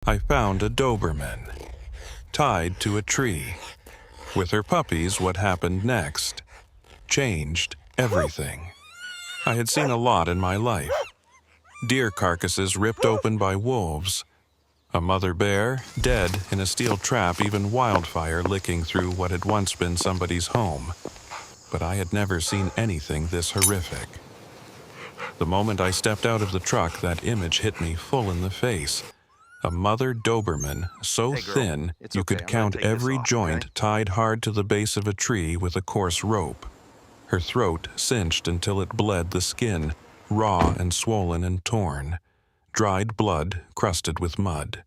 I found a Doberman, tied to a tree. With her puppies, what happened next changed everything. I had seen a lot in my life. Deer carcasses ripped open by wolves, a mother bear dead in a steel trap, even wildfire licking through what had once been somebody's home. But I had never seen anything this horrific. The moment I stepped out of the truck, that image hit me full in the face. A mother Doberman, so thin you could count every joint, tied hard to the base of a tree with a coarse rope. Her throat cinched until it bled the skin, raw and swollen and torn. Dried blood crusted with mud.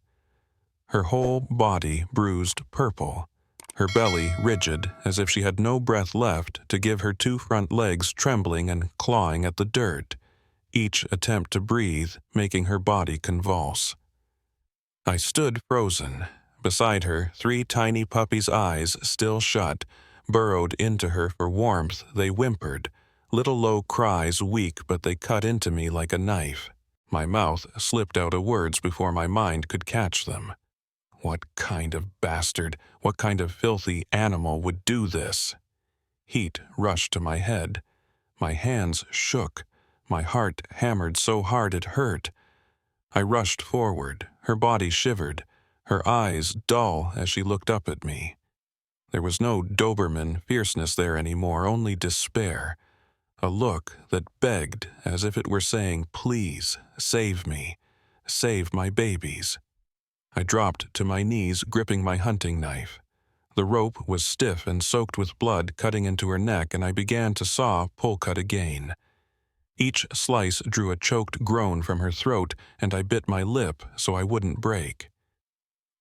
Her whole body bruised purple. Her belly rigid, as if she had no breath left to give her two front legs trembling and clawing at the dirt, each attempt to breathe making her body convulse. I stood frozen. Beside her, three tiny puppies' eyes, still shut, burrowed into her for warmth. They whimpered, little low cries, weak, but they cut into me like a knife. My mouth slipped out of words before my mind could catch them. What kind of bastard, what kind of filthy animal would do this? Heat rushed to my head. My hands shook. My heart hammered so hard it hurt. I rushed forward. Her body shivered, her eyes dull as she looked up at me. There was no Doberman fierceness there anymore, only despair. A look that begged as if it were saying, "Please, save me. Save my babies." I dropped to my knees, gripping my hunting knife. The rope was stiff and soaked with blood cutting into her neck, and I began to saw pull cut again. Each slice drew a choked groan from her throat, and I bit my lip so I wouldn't break.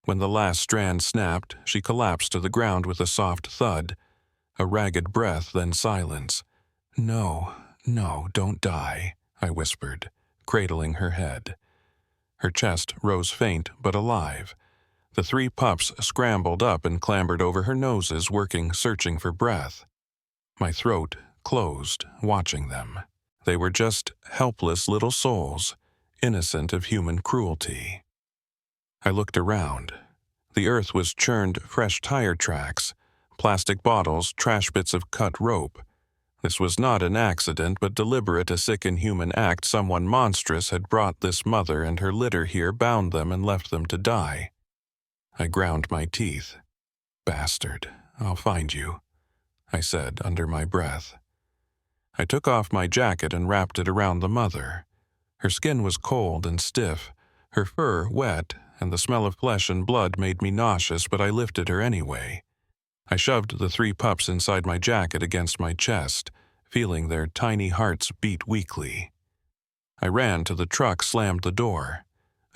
When the last strand snapped, she collapsed to the ground with a soft thud. A ragged breath, then silence. "No, no, don't die," I whispered, cradling her head. Her chest rose faint but alive. The three pups scrambled up and clambered over her noses, searching for breath. My throat closed, watching them. They were just helpless little souls, innocent of human cruelty. I looked around. The earth was churned fresh tire tracks, plastic bottles, trash bits of cut rope. This was not an accident, but deliberate, a sick inhuman act. Someone monstrous had brought this mother and her litter here, bound them, and left them to die. I ground my teeth. "Bastard, I'll find you," I said under my breath. I took off my jacket and wrapped it around the mother. Her skin was cold and stiff, her fur wet, and the smell of flesh and blood made me nauseous, but I lifted her anyway. I shoved the three pups inside my jacket against my chest, feeling their tiny hearts beat weakly. I ran to the truck, slammed the door,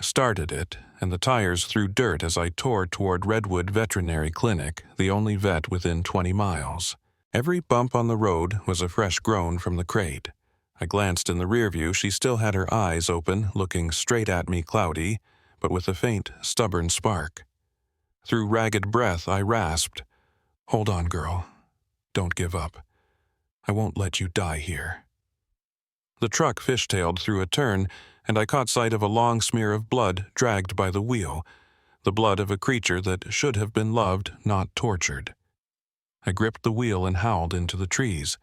started it, and the tires threw dirt as I tore toward Redwood Veterinary Clinic, the only vet within 20 miles. Every bump on the road was a fresh groan from the crate. I glanced in the rearview. She still had her eyes open, looking straight at me, cloudy, but with a faint, stubborn spark. Through ragged breath, I rasped, "Hold on, girl. Don't give up. I won't let you die here." The truck fishtailed through a turn, and I caught sight of a long smear of blood dragged by the wheel, the blood of a creature that should have been loved, not tortured. I gripped the wheel and howled into the trees.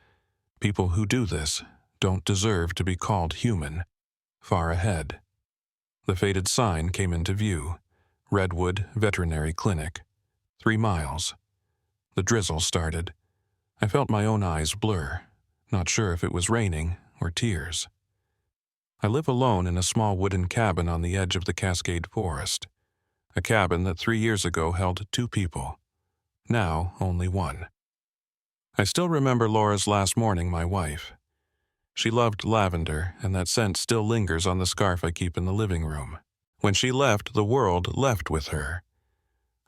People who do this don't deserve to be called human. Far ahead, the faded sign came into view. Redwood Veterinary Clinic. 3 miles. The drizzle started. I felt my own eyes blur, not sure if it was raining or tears. I live alone in a small wooden cabin on the edge of the Cascade Forest. A cabin that 3 years ago held 2 people. Now only 1. I still remember Laura's last morning, my wife. She loved lavender, and that scent still lingers on the scarf I keep in the living room. When she left, the world left with her.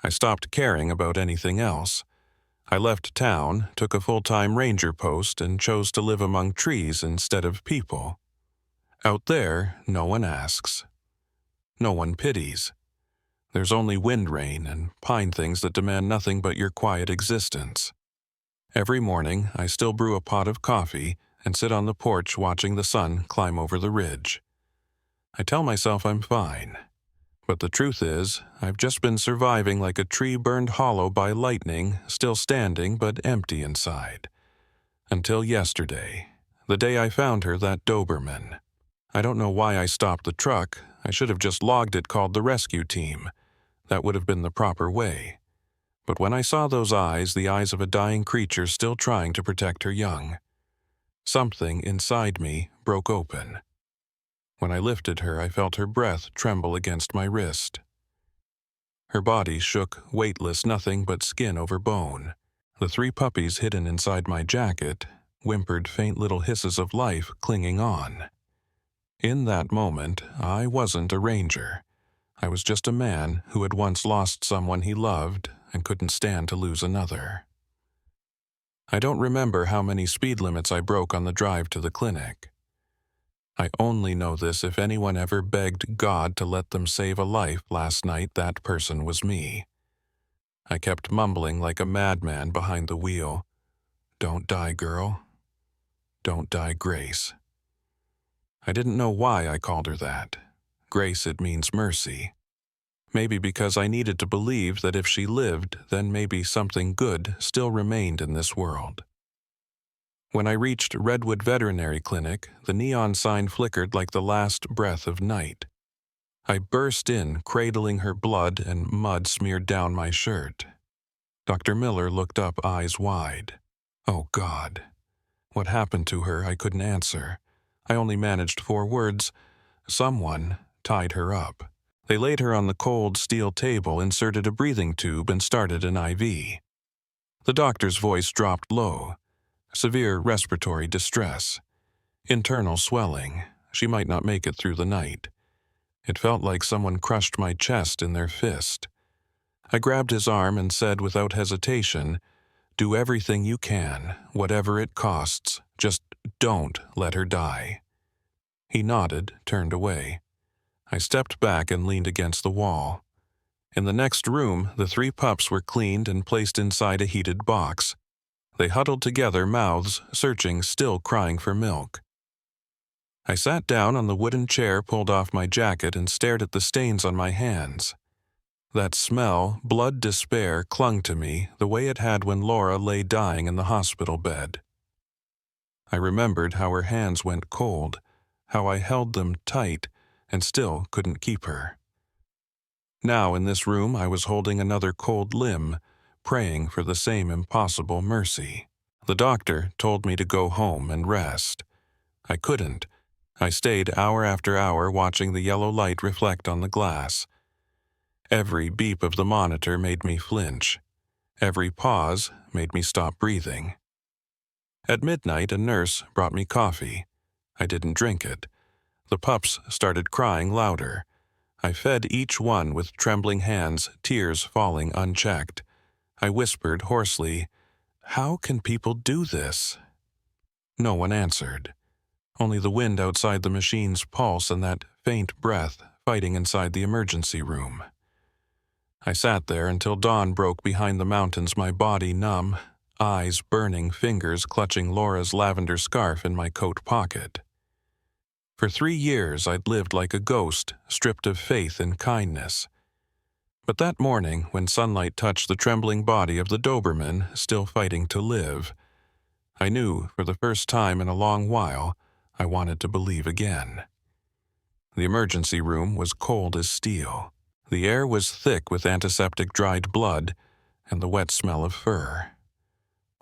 I stopped caring about anything else. I left town, took a full-time ranger post, and chose to live among trees instead of people. Out there, no one asks. No one pities. There's only wind rain and pine things that demand nothing but your quiet existence. Every morning, I still brew a pot of coffee and sit on the porch watching the sun climb over the ridge. I tell myself I'm fine, But the truth is, I've just been surviving like a tree burned hollow by lightning, still standing but empty inside. Until yesterday, the day I found her, that Doberman. I don't know why I stopped the truck. I should have just logged it, called the rescue team. That would have been the proper way. But when I saw those eyes, the eyes of a dying creature still trying to protect her young, something inside me broke open. When I lifted her, I felt her breath tremble against my wrist. Her body shook, weightless, nothing but skin over bone. The 3 puppies hidden inside my jacket whimpered faint little hisses of life clinging on. In that moment, I wasn't a ranger. I was just a man who had once lost someone he loved and couldn't stand to lose another. I don't remember how many speed limits I broke on the drive to the clinic. I only know this: if anyone ever begged God to let them save a life last night, that person was me. I kept mumbling like a madman behind the wheel. "Don't die, girl. Don't die, Grace." I didn't know why I called her that. Grace, it means mercy. Maybe because I needed to believe that if she lived, then maybe something good still remained in this world. When I reached Redwood Veterinary Clinic, the neon sign flickered like the last breath of night. I burst in, cradling her, blood and mud smeared down my shirt. Dr. Miller looked up, eyes wide. Oh, God. What happened to her? I couldn't answer. I only managed 4 words. Someone tied her up. They laid her on the cold steel table, inserted a breathing tube, and started an IV. The doctor's voice dropped low. Severe respiratory distress. Internal swelling. She might not make it through the night. It felt like someone crushed my chest in their fist. I grabbed his arm and said without hesitation, "Do everything you can, whatever it costs. Just don't let her die." He nodded, turned away. I stepped back and leaned against the wall. In the next room, the 3 pups were cleaned and placed inside a heated box. They huddled together, mouths searching, still crying for milk. I sat down on the wooden chair, pulled off my jacket, and stared at the stains on my hands. That smell, blood despair, clung to me the way it had when Laura lay dying in the hospital bed. I remembered how her hands went cold, how I held them tight and still couldn't keep her. Now in this room I was holding another cold limb, praying for the same impossible mercy. The doctor told me to go home and rest. I couldn't. I stayed hour after hour watching the yellow light reflect on the glass. Every beep of the monitor made me flinch. Every pause made me stop breathing. At midnight, a nurse brought me coffee. I didn't drink it. The pups started crying louder. I fed each one with trembling hands, tears falling unchecked. I whispered hoarsely, "How can people do this?" No one answered. Only the wind outside the machine's pulse and that faint breath fighting inside the emergency room. I sat there until dawn broke behind the mountains, my body numb, eyes burning, fingers clutching Laura's lavender scarf in my coat pocket. For 3 years I'd lived like a ghost, stripped of faith and kindness. But that morning, when sunlight touched the trembling body of the Doberman, still fighting to live, I knew, for the first time in a long while, I wanted to believe again. The emergency room was cold as steel. The air was thick with antiseptic dried blood and the wet smell of fur.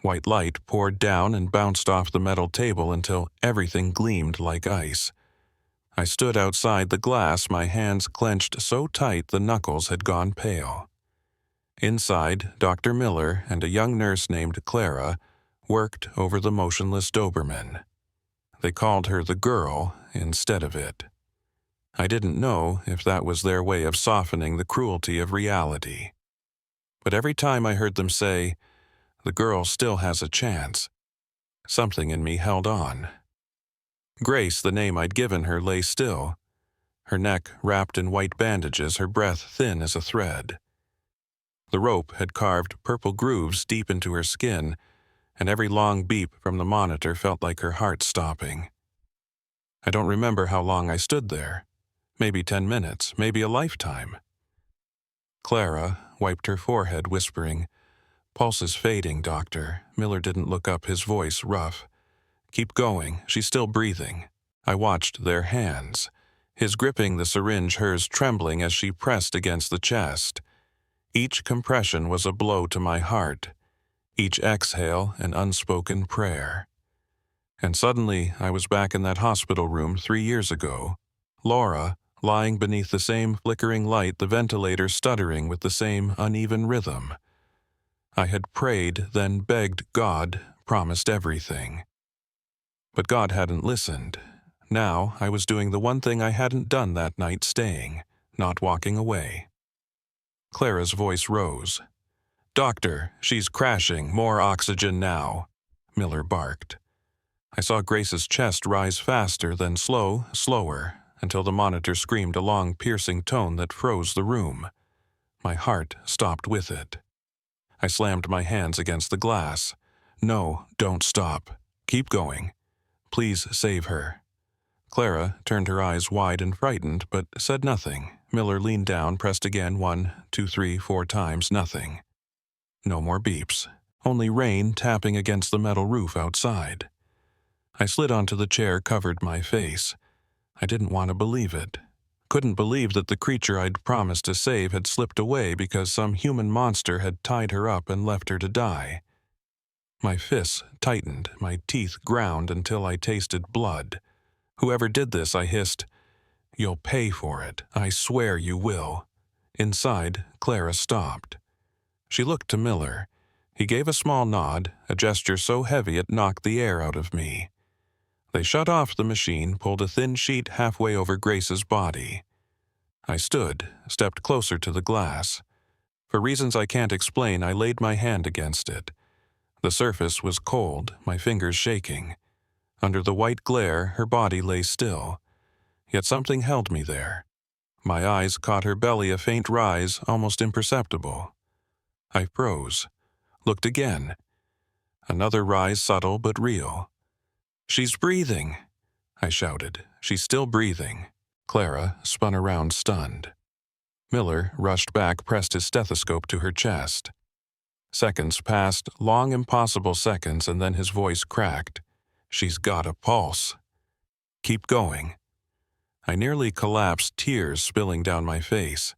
White light poured down and bounced off the metal table until everything gleamed like ice. I stood outside the glass, my hands clenched so tight the knuckles had gone pale. Inside, Dr. Miller and a young nurse named Clara worked over the motionless Doberman. They called her the girl instead of it. I didn't know if that was their way of softening the cruelty of reality. But every time I heard them say, "The girl still has a chance," something in me held on. Grace, the name I'd given her, lay still, her neck wrapped in white bandages, her breath thin as a thread. The rope had carved purple grooves deep into her skin, and every long beep from the monitor felt like her heart stopping. I don't remember how long I stood there. Maybe 10 minutes, maybe a lifetime. Clara wiped her forehead, whispering, "Pulse is fading, doctor." Miller didn't look up, his voice rough. "Keep going, she's still breathing." I watched their hands, his gripping the syringe, hers trembling as she pressed against the chest. Each compression was a blow to my heart, each exhale an unspoken prayer. And suddenly I was back in that hospital room 3 years ago. Laura, lying beneath the same flickering light, the ventilator stuttering with the same uneven rhythm. I had prayed, then begged God, promised everything. But God hadn't listened. Now I was doing the one thing I hadn't done that night, staying, not walking away. Clara's voice rose. "Doctor, she's crashing, more oxygen now," Miller barked. I saw Grace's chest rise faster, then slower, until the monitor screamed a long, piercing tone that froze the room. My heart stopped with it. I slammed my hands against the glass. "No, don't stop. Keep going. Please save her." Clara turned her eyes wide and frightened, but said nothing. Miller leaned down, pressed again 1, 2, 3, 4 times, nothing. No more beeps, only rain tapping against the metal roof outside. I slid onto the chair, covered my face. I didn't want to believe it. Couldn't believe that the creature I'd promised to save had slipped away because some human monster had tied her up and left her to die. My fists tightened, my teeth ground until I tasted blood. "Whoever did this," I hissed, "you'll pay for it. I swear you will." Inside, Clara stopped. She looked to Miller. He gave a small nod, a gesture so heavy it knocked the air out of me. They shut off the machine, pulled a thin sheet halfway over Grace's body. I stood, stepped closer to the glass. For reasons I can't explain, I laid my hand against it. The surface was cold, my fingers shaking. Under the white glare, her body lay still. Yet something held me there. My eyes caught her belly, a faint rise, almost imperceptible. I froze, looked again. Another rise, subtle but real. "She's breathing," I shouted. "She's still breathing." Clara spun around, stunned. Miller rushed back, pressed his stethoscope to her chest. Seconds passed, long, impossible seconds, and then his voice cracked. "She's got a pulse. Keep going." I nearly collapsed, tears spilling down my face.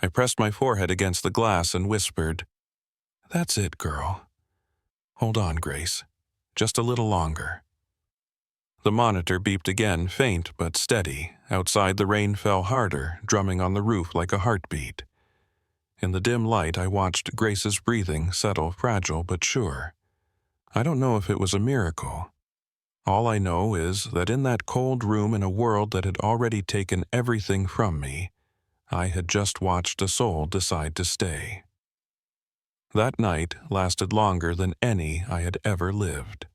I pressed my forehead against the glass and whispered, "That's it, girl. Hold on, Grace. Just a little longer." The monitor beeped again, faint but steady. Outside, the rain fell harder, drumming on the roof like a heartbeat. In the dim light, I watched Grace's breathing settle, fragile but sure. I don't know if it was a miracle. All I know is that in that cold room, in a world that had already taken everything from me, I had just watched a soul decide to stay. That night lasted longer than any I had ever lived.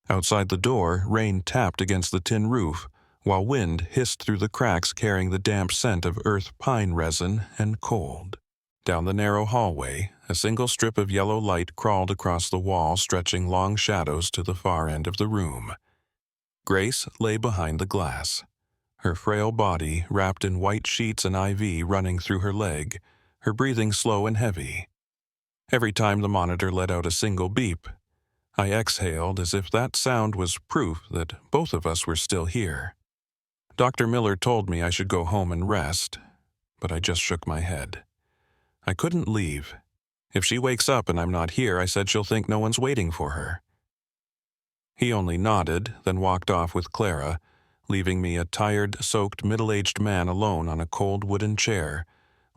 Outside the door, rain tapped against the tin roof, while wind hissed through the cracks, carrying the damp scent of earth pine resin and cold. Down the narrow hallway, a single strip of yellow light crawled across the wall, stretching long shadows to the far end of the room. Grace lay behind the glass, her frail body wrapped in white sheets, an IV running through her leg, her breathing slow and heavy. Every time the monitor let out a single beep, I exhaled as if that sound was proof that both of us were still here. Dr. Miller told me I should go home and rest, but I just shook my head. I couldn't leave. If she wakes up and I'm not here, I said, she'll think no one's waiting for her. He only nodded, then walked off with Clara, leaving me a tired, soaked, middle-aged man alone on a cold wooden chair,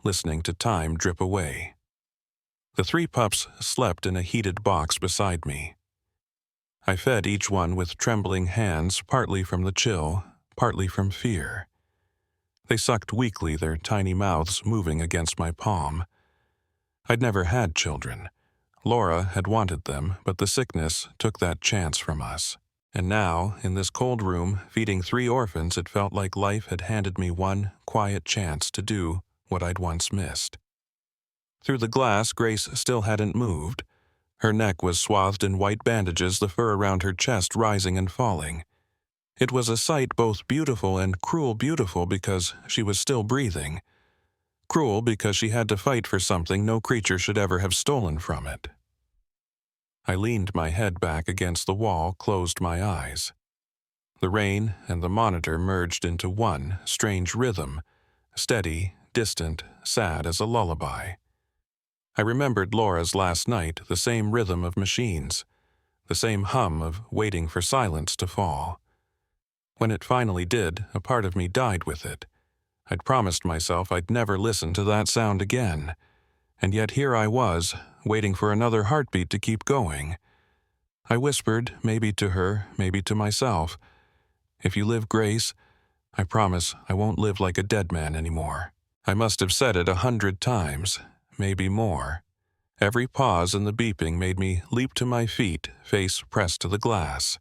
listening to time drip away. The 3 pups slept in a heated box beside me. I fed each one with trembling hands, partly from the chill, partly from fear. They sucked weakly, their tiny mouths moving against my palm. I'd never had children. Laura had wanted them, but the sickness took that chance from us. And now, in this cold room, feeding 3 orphans, it felt like life had handed me one quiet chance to do what I'd once missed. Through the glass, Grace still hadn't moved. Her neck was swathed in white bandages, the fur around her chest rising and falling. It was a sight both beautiful and cruel. Beautiful because she was still breathing. Cruel because she had to fight for something no creature should ever have stolen from it. I leaned my head back against the wall, closed my eyes. The rain and the monitor merged into one strange rhythm, steady, distant, sad as a lullaby. I remembered Laura's last night, the same rhythm of machines, the same hum of waiting for silence to fall. When it finally did, a part of me died with it. I'd promised myself I'd never listen to that sound again, and yet here I was, waiting for another heartbeat to keep going. I whispered, maybe to her, maybe to myself, "If you live, Grace, I promise I won't live like a dead man anymore." I must have said it 100 times, maybe more. Every pause in the beeping made me leap to my feet, face pressed to the glass.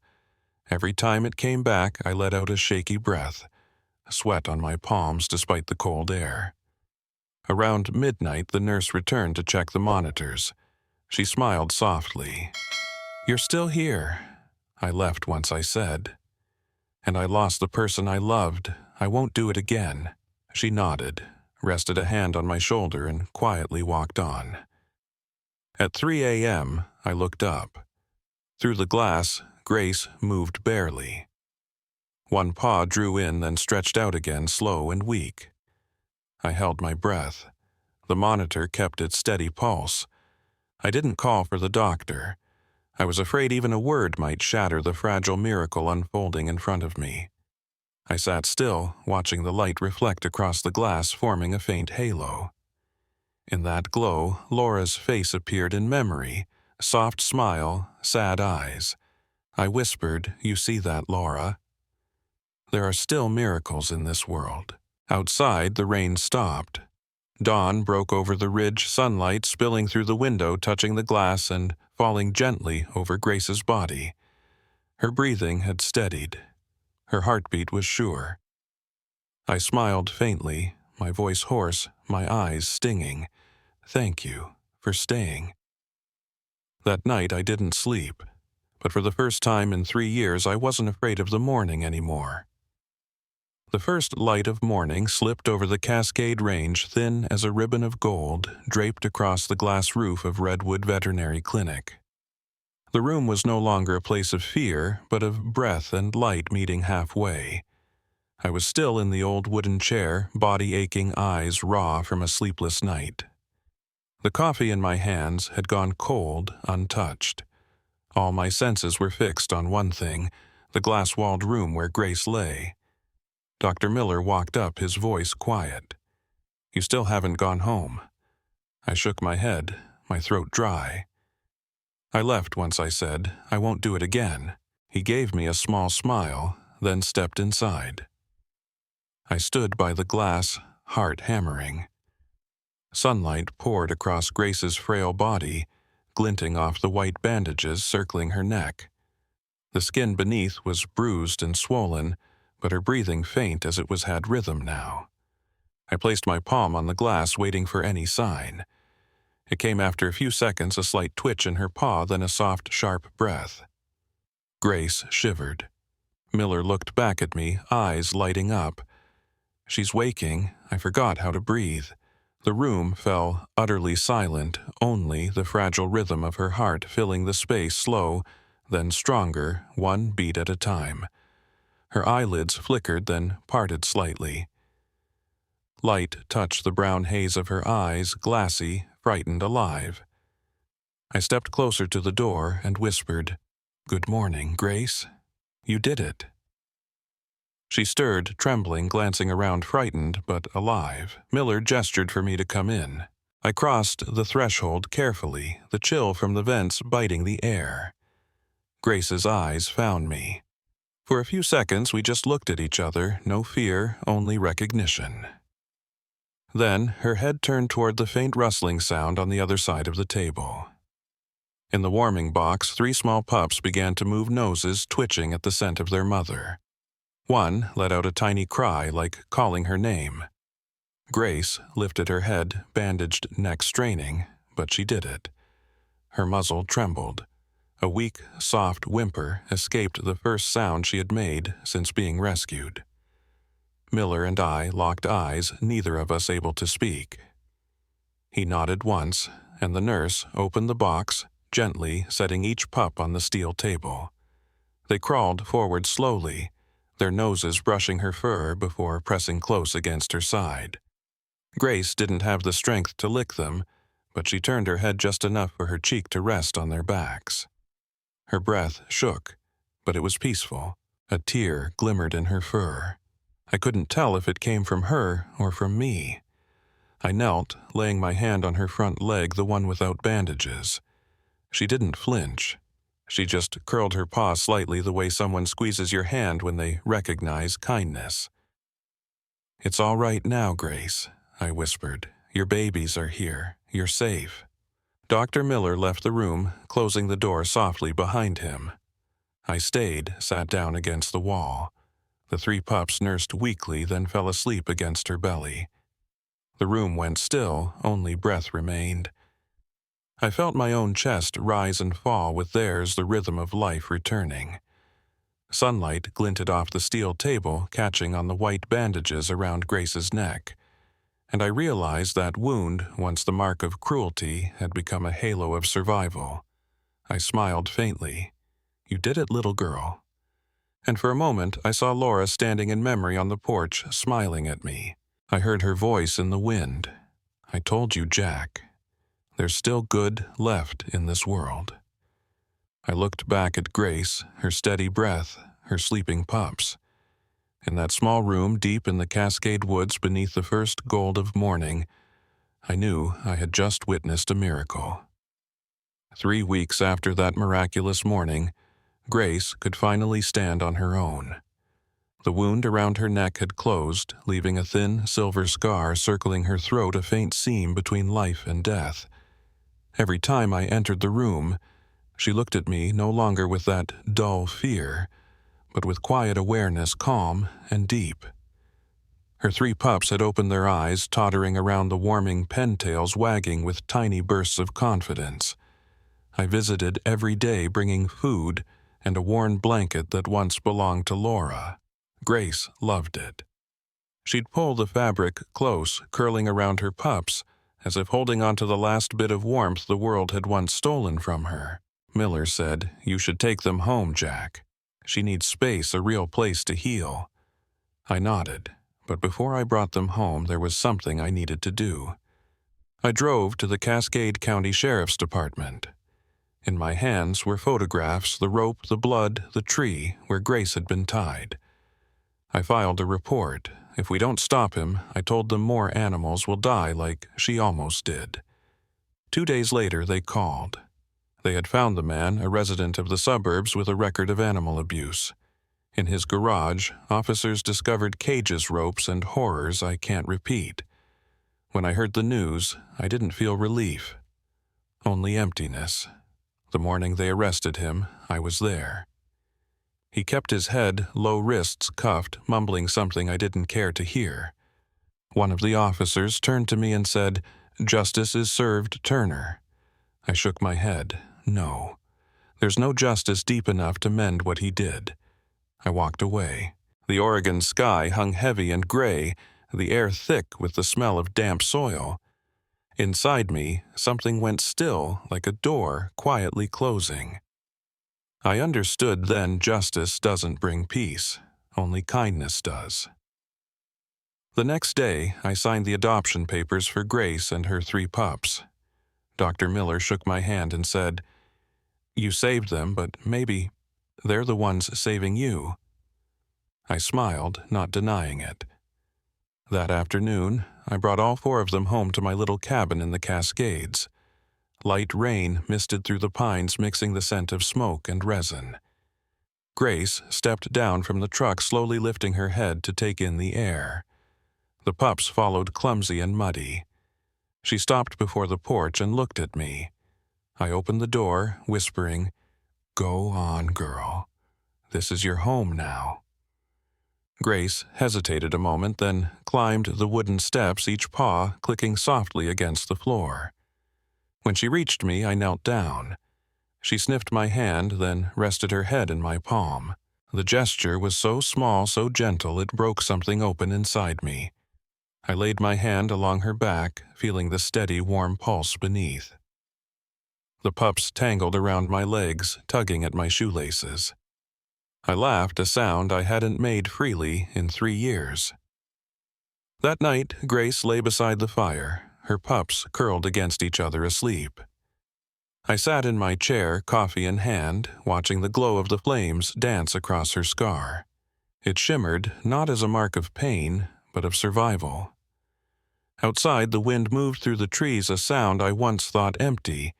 Every time it came back, I let out a shaky breath, sweat on my palms despite the cold air. Around midnight, the nurse returned to check the monitors. She smiled softly. "You're still here." I left once I said. "And I lost the person I loved. I won't do it again." She nodded, rested a hand on my shoulder, and quietly walked on. At 3 a.m., I looked up. Through the glass, Grace moved barely. One paw drew in, then stretched out again, slow and weak. I held my breath. The monitor kept its steady pulse. I didn't call for the doctor. I was afraid even a word might shatter the fragile miracle unfolding in front of me. I sat still, watching the light reflect across the glass, forming a faint halo. In that glow, Laura's face appeared in memory, soft smile, sad eyes. I whispered, "You see that, Laura? There are still miracles in this world." Outside, the rain stopped. Dawn broke over the ridge, sunlight spilling through the window, touching the glass and falling gently over Grace's body. Her breathing had steadied. Her heartbeat was sure. I smiled faintly, my voice hoarse, my eyes stinging. "Thank you for staying." That night I didn't sleep, but for the first time in 3 years I wasn't afraid of the morning anymore. The first light of morning slipped over the Cascade Range, thin as a ribbon of gold, draped across the glass roof of Redwood Veterinary Clinic. The room was no longer a place of fear, but of breath and light meeting halfway. I was still in the old wooden chair, body aching, eyes raw from a sleepless night. The coffee in my hands had gone cold, untouched. All my senses were fixed on one thing, the glass-walled room where Grace lay. Dr. Miller walked up, his voice quiet. "You still haven't gone home." I shook my head, my throat dry. "I left once I said, I won't do it again." He gave me a small smile, then stepped inside. I stood by the glass, heart hammering. Sunlight poured across Grace's frail body, glinting off the white bandages circling her neck. The skin beneath was bruised and swollen, but her breathing faint as it had rhythm now. I placed my palm on the glass, waiting for any sign. It came after a few seconds, a slight twitch in her paw, then a soft, sharp breath. Grace shivered. Miller looked back at me, eyes lighting up. "She's waking." I forgot how to breathe. The room fell utterly silent, only the fragile rhythm of her heart filling the space, slow, then stronger, one beat at a time. Her eyelids flickered, then parted slightly. Light touched the brown haze of her eyes, glassy, frightened, alive. I stepped closer to the door and whispered, "Good morning, Grace. You did it." She stirred, trembling, glancing around, frightened but alive. Miller gestured for me to come in. I crossed the threshold carefully, the chill from the vents biting the air. Grace's eyes found me. For a few seconds we just looked at each other, no fear, only recognition. Then her head turned toward the faint rustling sound on the other side of the table. In the warming box, 3 small pups began to move noses, twitching at the scent of their mother. One let out a tiny cry, like calling her name. Grace lifted her head, bandaged neck straining, but she did it. Her muzzle trembled. A weak, soft whimper escaped the first sound she had made since being rescued. Miller and I locked eyes, neither of us able to speak. He nodded once, and the nurse opened the box, gently setting each pup on the steel table. They crawled forward slowly, their noses brushing her fur before pressing close against her side. Grace didn't have the strength to lick them, but she turned her head just enough for her cheek to rest on their backs. Her breath shook, but it was peaceful. A tear glimmered in her fur. I couldn't tell if it came from her or from me. I knelt, laying my hand on her front leg, the one without bandages. She didn't flinch. She just curled her paw slightly the way someone squeezes your hand when they recognize kindness. "It's all right now, Grace," I whispered. "Your babies are here. You're safe." Dr. Miller left the room, closing the door softly behind him. I stayed, sat down against the wall. The 3 pups nursed weakly, then fell asleep against her belly. The room went still, only breath remained. I felt my own chest rise and fall with theirs, the rhythm of life returning. Sunlight glinted off the steel table, catching on the white bandages around Grace's neck, and I realized that wound, once the mark of cruelty, had become a halo of survival. I smiled faintly. "You did it, little girl." And for a moment I saw Laura standing in memory on the porch, smiling at me. I heard her voice in the wind. "I told you, Jack. There's still good left in this world." I looked back at Grace, her steady breath, her sleeping pups. In that small room deep in the Cascade Woods beneath the first gold of morning, I knew I had just witnessed a miracle. 3 weeks after that miraculous morning, Grace could finally stand on her own. The wound around her neck had closed, leaving a thin silver scar circling her throat, a faint seam between life and death. Every time I entered the room, she looked at me no longer with that dull fear, but with quiet awareness, calm and deep. Her 3 pups had opened their eyes, tottering around the warming pen-tails, wagging with tiny bursts of confidence. I visited every day, bringing food and a worn blanket that once belonged to Laura. Grace loved it. She'd pull the fabric close, curling around her pups, as if holding on to the last bit of warmth the world had once stolen from her. Miller said, "You should take them home, Jack. She needs space, a real place to heal." I nodded, but before I brought them home, there was something I needed to do. I drove to the Cascade County Sheriff's Department. In my hands were photographs, the rope, the blood, the tree where Grace had been tied. I filed a report. If we don't stop him, I told them, more animals will die like she almost did. 2 days later, they called. They had found the man, a resident of the suburbs with a record of animal abuse. In his garage, officers discovered cages, ropes, and horrors I can't repeat. When I heard the news, I didn't feel relief, only emptiness. The morning they arrested him, I was there. He kept his head, low wrists cuffed, mumbling something I didn't care to hear. One of the officers turned to me and said, "Justice is served, Turner." I shook my head. No. There's no justice deep enough to mend what he did. I walked away. The Oregon sky hung heavy and gray, the air thick with the smell of damp soil. Inside me, something went still, like a door quietly closing. I understood then justice doesn't bring peace, only kindness does. The next day, I signed the adoption papers for Grace and her 3 pups. Dr. Miller shook my hand and said, "You saved them, but maybe they're the ones saving you." I smiled, not denying it. That afternoon, I brought all 4 of them home to my little cabin in the Cascades. Light rain misted through the pines, mixing the scent of smoke and resin. Grace stepped down from the truck, slowly lifting her head to take in the air. The pups followed, clumsy and muddy. She stopped before the porch and looked at me. I opened the door, whispering, "Go on, girl. This is your home now." Grace hesitated a moment, then climbed the wooden steps, each paw clicking softly against the floor. When she reached me, I knelt down. She sniffed my hand, then rested her head in my palm. The gesture was so small, so gentle, it broke something open inside me. I laid my hand along her back, feeling the steady, warm pulse beneath. The pups tangled around my legs, tugging at my shoelaces. I laughed, a sound I hadn't made freely in 3 years. That night, Grace lay beside the fire, her pups curled against each other asleep. I sat in my chair, coffee in hand, watching the glow of the flames dance across her scar. It shimmered, not as a mark of pain, but of survival. Outside, the wind moved through the trees, a sound I once thought empty.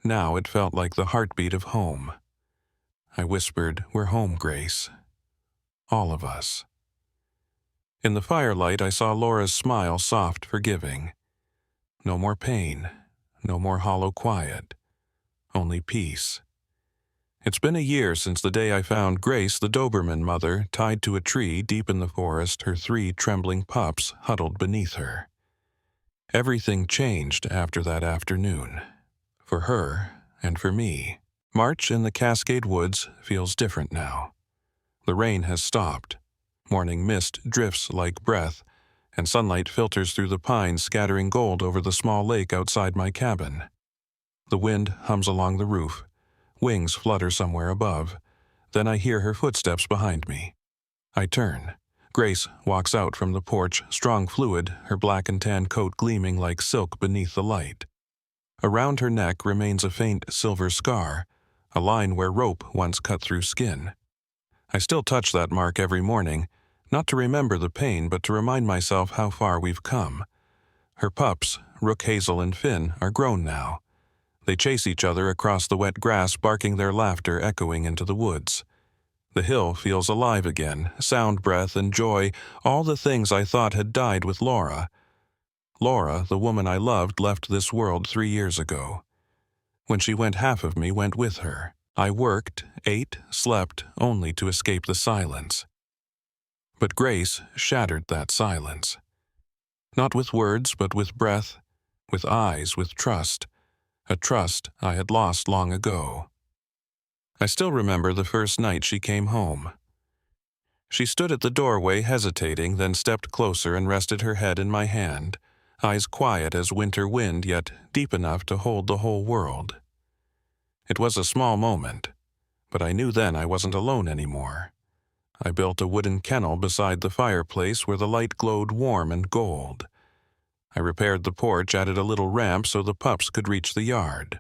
Now it felt like the heartbeat of home. I whispered, "We're home, Grace. All of us." In the firelight, I saw Laura's smile, soft, forgiving. No more pain, no more hollow quiet, only peace. It's been a year since the day I found Grace, the Doberman mother, tied to a tree deep in the forest, her 3 trembling pups huddled beneath her. Everything changed after that afternoon, for her and for me. March in the Cascade Woods feels different now. The rain has stopped. Morning mist drifts like breath, and sunlight filters through the pines, scattering gold over the small lake outside my cabin. The wind hums along the roof. Wings flutter somewhere above. Then I hear her footsteps behind me. I turn. Grace walks out from the porch, strong fluid, her black and tan coat gleaming like silk beneath the light. Around her neck remains a faint silver scar, a line where rope once cut through skin. I still touch that mark every morning, not to remember the pain, but to remind myself how far we've come. Her pups, Rook, Hazel, and Finn, are grown now. They chase each other across the wet grass, barking, their laughter echoing into the woods. The hill feels alive again, sound, breath, and joy, all the things I thought had died with Laura. Laura, the woman I loved, left this world 3 years ago. When she went, half of me went with her. I worked, ate, slept, only to escape the silence. But Grace shattered that silence. Not with words, but with breath, with eyes, with trust. A trust I had lost long ago. I still remember the first night she came home. She stood at the doorway, hesitating, then stepped closer and rested her head in my hand, eyes quiet as winter wind, yet deep enough to hold the whole world. It was a small moment, but I knew then I wasn't alone anymore. I built a wooden kennel beside the fireplace where the light glowed warm and gold. I repaired the porch, added a little ramp so the pups could reach the yard.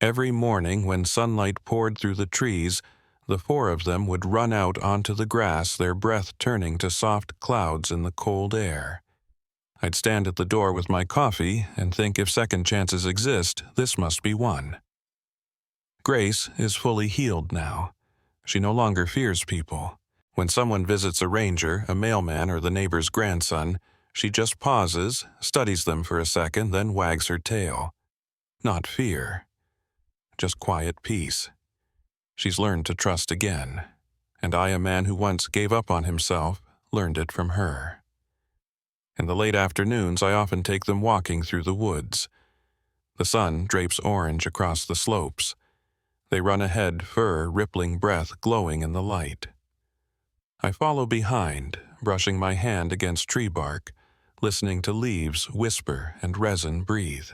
Every morning when sunlight poured through the trees, the 4 of them would run out onto the grass, their breath turning to soft clouds in the cold air. I'd stand at the door with my coffee and think, if second chances exist, this must be one. Grace is fully healed now. She no longer fears people. When someone visits a ranger, a mailman, or the neighbor's grandson, she just pauses, studies them for a second, then wags her tail. Not fear, just quiet peace. She's learned to trust again, and I, a man who once gave up on himself, learned it from her. In the late afternoons, I often take them walking through the woods. The sun drapes orange across the slopes. They run ahead, fur, rippling breath glowing in the light. I follow behind, brushing my hand against tree bark, listening to leaves whisper and resin breathe.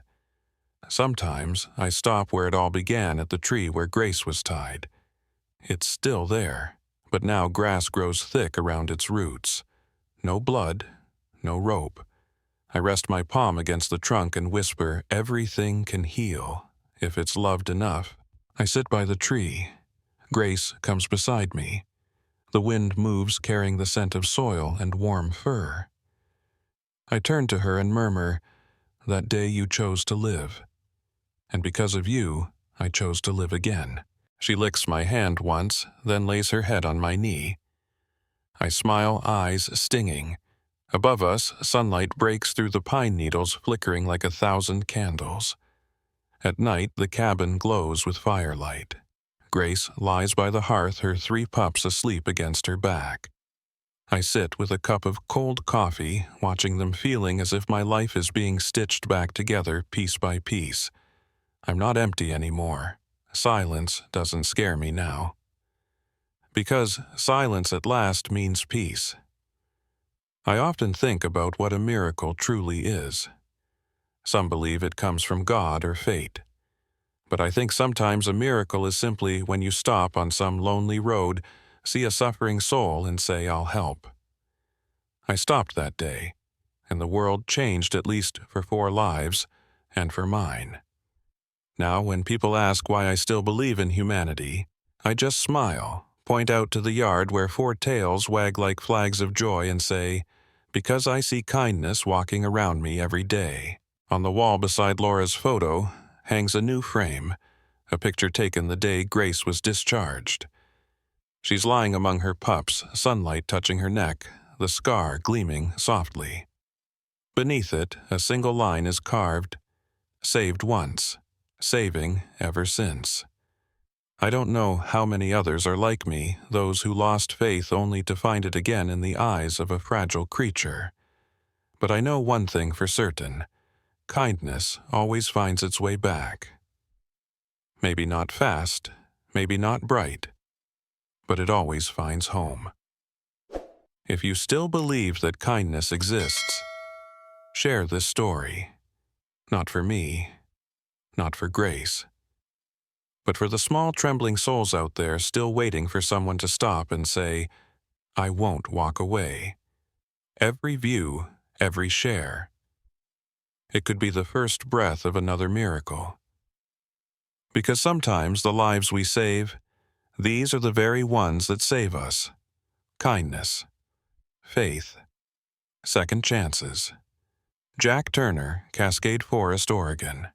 Sometimes I stop where it all began, at the tree where Grace was tied. It's still there, but now grass grows thick around its roots. No blood, no rope. I rest my palm against the trunk and whisper, everything can heal, if it's loved enough. I sit by the tree. Grace comes beside me. The wind moves, carrying the scent of soil and warm fur. I turn to her and murmur, that day you chose to live. And because of you, I chose to live again. She licks my hand once, then lays her head on my knee. I smile, eyes stinging. Above us, sunlight breaks through the pine needles, flickering like 1,000 candles. At night, the cabin glows with firelight. Grace lies by the hearth, her 3 pups asleep against her back. I sit with a cup of cold coffee, watching them, feeling as if my life is being stitched back together piece by piece. I'm not empty anymore. silence doesn't scare me now. Because silence at last means peace. I often think about what a miracle truly is. Some believe it comes from God or fate. But I think sometimes a miracle is simply when you stop on some lonely road, see a suffering soul, and say, "I'll help." I stopped that day, and the world changed at least for 4 lives, and for mine. Now, when people ask why I still believe in humanity, I just smile, point out to the yard where 4 tails wag like flags of joy and say, "Because I see kindness walking around me every day." On the wall beside Laura's photo hangs a new frame, a picture taken the day Grace was discharged. She's lying among her pups, sunlight touching her neck, the scar gleaming softly. Beneath it, a single line is carved, "Saved once, saving ever since." I don't know how many others are like me, those who lost faith only to find it again in the eyes of a fragile creature. But I know one thing for certain: kindness always finds its way back. Maybe not fast, maybe not bright, but it always finds home. If you still believe that kindness exists, share this story. Not for me, not for Grace, but for the small trembling souls out there still waiting for someone to stop and say, "I won't walk away." Every view, every share. It could be the first breath of another miracle. Because sometimes the lives we save, these are the very ones that save us. Kindness, faith, second chances. Jack Turner, Cascade Forest, Oregon.